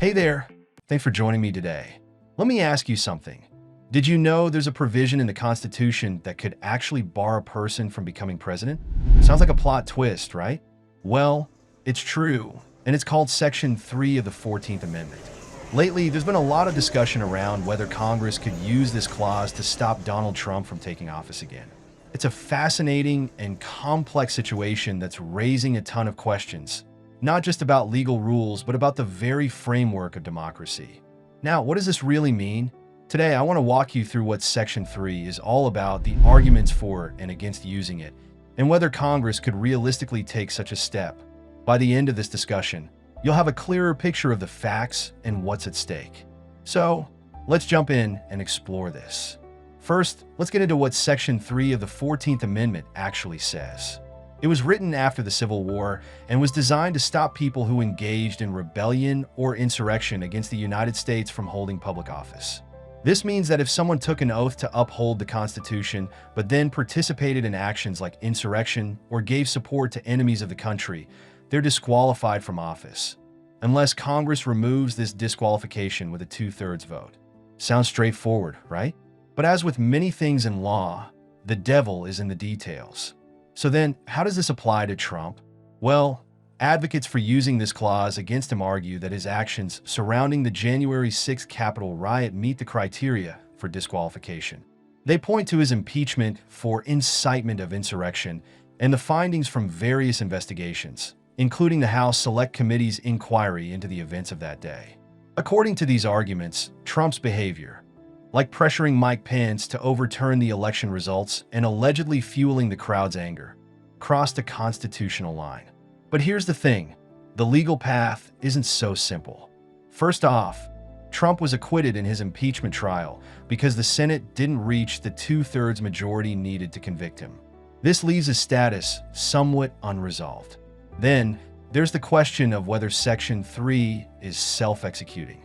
Hey there, thanks for joining me today. Let me ask you something. Did you know there's a provision in the Constitution that could actually bar a person from becoming president? Sounds like a plot twist, right? Well, it's true, and it's called Section 3 of the 14th Amendment. Lately, there's been a lot of discussion around whether Congress could use this clause to stop Donald Trump from taking office again. It's a fascinating and complex situation that's raising a ton of questions, not just about legal rules, but about the very framework of democracy. Now, what does this really mean? Today, I want to walk you through what Section 3 is all about, the arguments for and against using it, and whether Congress could realistically take such a step. By the end of this discussion, you'll have a clearer picture of the facts and what's at stake. So, let's jump in and explore this. First, let's get into what Section 3 of the 14th Amendment actually says. It was written after the Civil War and was designed to stop people who engaged in rebellion or insurrection against the United States from holding public office. This means that if someone took an oath to uphold the Constitution, but then participated in actions like insurrection or gave support to enemies of the country, they're disqualified from office, unless Congress removes this disqualification with a 2/3 vote. Sounds straightforward, right? But as with many things in law, the devil is in the details. So then, how does this apply to Trump? Well, advocates for using this clause against him argue that his actions surrounding the January 6th Capitol riot meet the criteria for disqualification. They point to his impeachment for incitement of insurrection and the findings from various investigations, including the House Select Committee's inquiry into the events of that day. According to these arguments, Trump's behavior, like pressuring Mike Pence to overturn the election results and allegedly fueling the crowd's anger, crossed a constitutional line. But here's the thing, the legal path isn't so simple. First off, Trump was acquitted in his impeachment trial because the Senate didn't reach the 2/3 majority needed to convict him. This leaves his status somewhat unresolved. Then, there's the question of whether Section 3 is self-executing.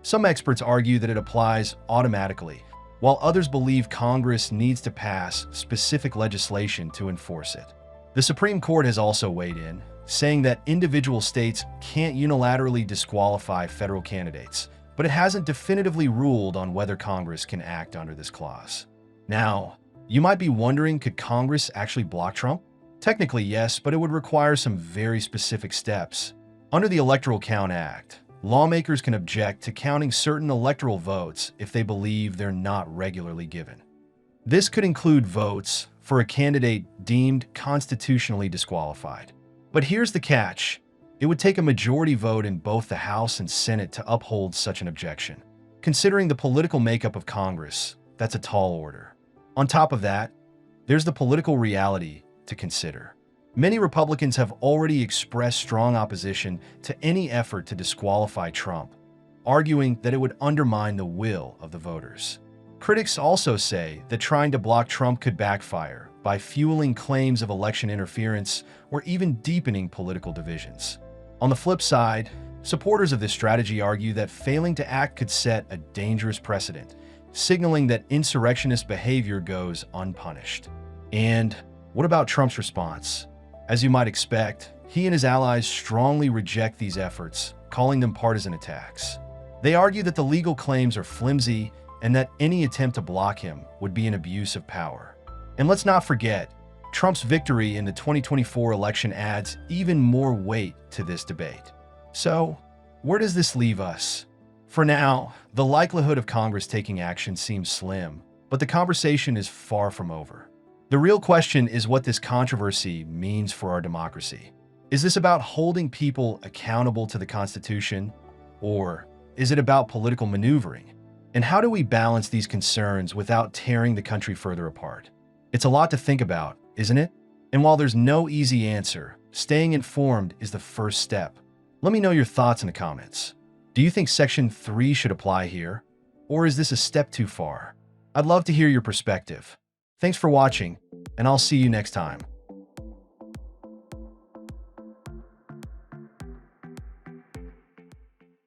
Some experts argue that it applies automatically, while others believe Congress needs to pass specific legislation to enforce it. The Supreme Court has also weighed in, saying that individual states can't unilaterally disqualify federal candidates, but it hasn't definitively ruled on whether Congress can act under this clause. Now, you might be wondering, could Congress actually block Trump? Technically, yes, but it would require some very specific steps. Under the Electoral Count Act, lawmakers can object to counting certain electoral votes if they believe they're not regularly given. This could include votes for a candidate deemed constitutionally disqualified. But here's the catch. It would take a majority vote in both the House and Senate to uphold such an objection. Considering the political makeup of Congress, that's a tall order. On top of that, there's the political reality to consider. Many Republicans have already expressed strong opposition to any effort to disqualify Trump, arguing that it would undermine the will of the voters. Critics also say that trying to block Trump could backfire by fueling claims of election interference or even deepening political divisions. On the flip side, supporters of this strategy argue that failing to act could set a dangerous precedent, signaling that insurrectionist behavior goes unpunished. And what about Trump's response? As you might expect, he and his allies strongly reject these efforts, calling them partisan attacks. They argue that the legal claims are flimsy and that any attempt to block him would be an abuse of power. And let's not forget, Trump's victory in the 2024 election adds even more weight to this debate. So, where does this leave us? For now, the likelihood of Congress taking action seems slim, but the conversation is far from over. The real question is what this controversy means for our democracy. Is this about holding people accountable to the Constitution, or is it about political maneuvering? And how do we balance these concerns without tearing the country further apart? It's a lot to think about, isn't it? And while there's no easy answer, staying informed is the first step. Let me know your thoughts in the comments. Do you think Section 3 should apply here? Or is this a step too far? I'd love to hear your perspective. Thanks for watching, and I'll see you next time.